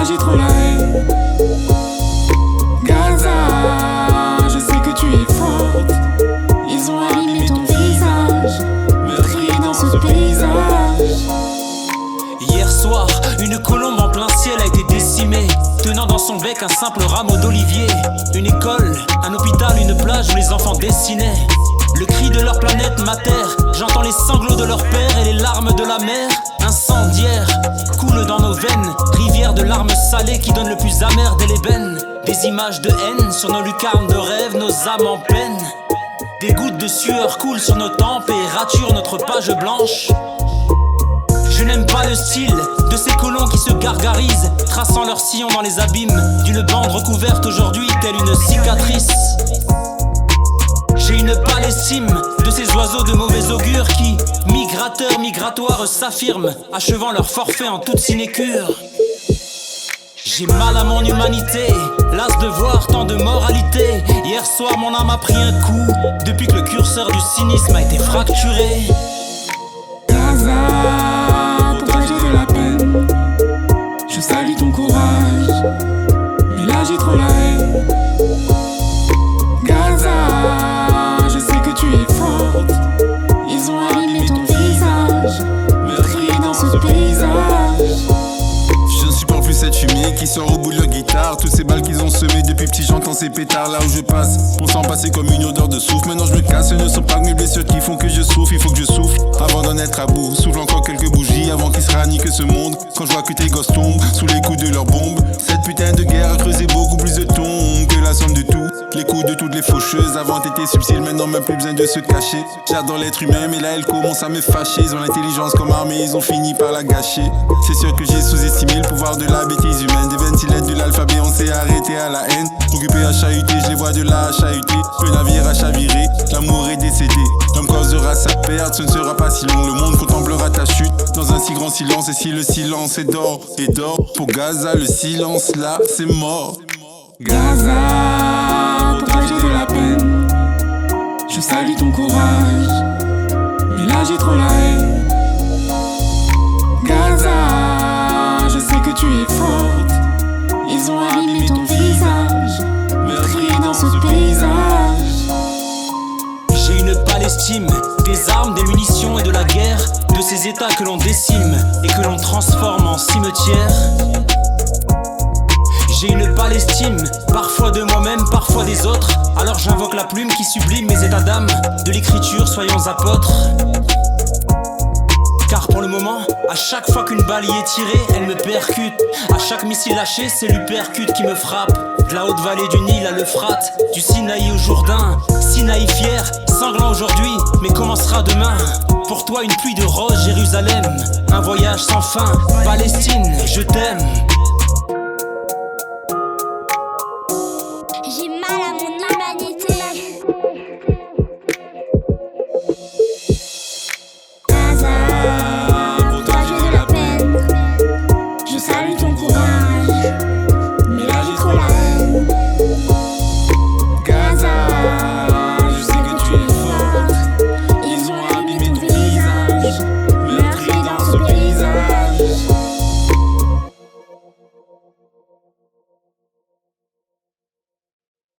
j'ai trop la haine. Gaza, je sais que tu es forte. Ils ont abîmé ton visage, meurtrier dans ce paysage. Hier soir, une colombe en plein ciel a été décimée, tenant dans son bec un simple rameau d'olivier. Une école, un hôpital, une plage où les enfants dessinaient. Le cri de leur planète m'atterre, j'entends les sanglots de leur père et les larmes de la mer. Incendiaire, coule dans nos veines, rivière de larmes salées qui donne le plus amer dès l'ébène. Des images de haine sur nos lucarnes de rêve, nos âmes en peine. Des gouttes de sueur coulent sur nos tempes et raturent notre page blanche. Je n'aime pas le style de ces colons qui se gargarisent, traçant leur sillon dans les abîmes d'une bande recouverte aujourd'hui telle une cicatrice. J'ai une pâle estime de ces oiseaux de mauvais augure qui, migrateurs, migratoires, s'affirment, achevant leur forfait en toute sinécure. J'ai mal à mon humanité, las de voir tant de moralité. Hier soir mon âme a pris un coup, depuis que le curseur du cynisme a été fracturé. Gaza, pour toi j'ai de la peine. Je salue ton courage, mais là j'ai trop la haine. Gaza, je sais que tu es forte. Ils ont abîmé ton visage, meurtrier dans ce paysage. Je ne supporte plus cette fumée qui sort au bout de leur guitare. Toutes ces balles qu'ils ont semées depuis petit, j'entends ces pétards là où je passe. On sent passer comme une odeur de soufre. Maintenant je me casse, ce ne sont pas que mes blessures qui font que je souffre. Il faut que je souffle avant d'en être à bout. Souffle encore quelques bougies avant qu'il se rannique ce monde. Quand je vois que tes gosses tombent sous les coups de leurs bombes. Cette putain de guerre a creusé beaucoup plus de tombes que la somme de tout. Les coups de toutes les faucheuses avant étaient subtils, maintenant même plus besoin de se cacher. J'adore l'être humain mais là elle commence à me fâcher. Ils ont l'intelligence comme armée, ils ont fini par la gâcher. C'est sûr que j'ai sous-estimé le pouvoir de la bêtise humaine. Des 26 lettres de l'alphabet, on s'est arrêté à la haine. Occupé à chahuter, je les vois de là à chahuter. Le navire a chaviré, l'amour est décédé. L'homme causera sa perte, ce ne sera pas si long. Le monde contemplera ta chute dans un si grand silence. Et si le silence est d'or, pour Gaza, le silence là, c'est mort. Gaza, pour toi j'ai de la peine. Je salue ton courage, mais là j'ai trop la haine. Gaza, je sais que tu es forte. Ils ont abîmé ton visage, meurtrier dans ce paysage. J'ai une pâle estime des armes, des munitions et de la guerre, de ces états que l'on décime et que l'on transforme en cimetière. J'ai une pâle estime, parfois de moi-même, parfois des autres. Alors j'invoque la plume qui sublime mes états d'âme. De l'écriture, soyons apôtres. Car pour le moment, à chaque fois qu'une balle y est tirée, elle me percute. À chaque missile lâché, c'est l'uppercut qui me frappe. De la haute vallée du Nil à l'Euphrate, du Sinaï au Jourdain. Sinaï fier, sanglant aujourd'hui, mais commencera demain. Pour toi une pluie de roses, Jérusalem. Un voyage sans fin, Palestine,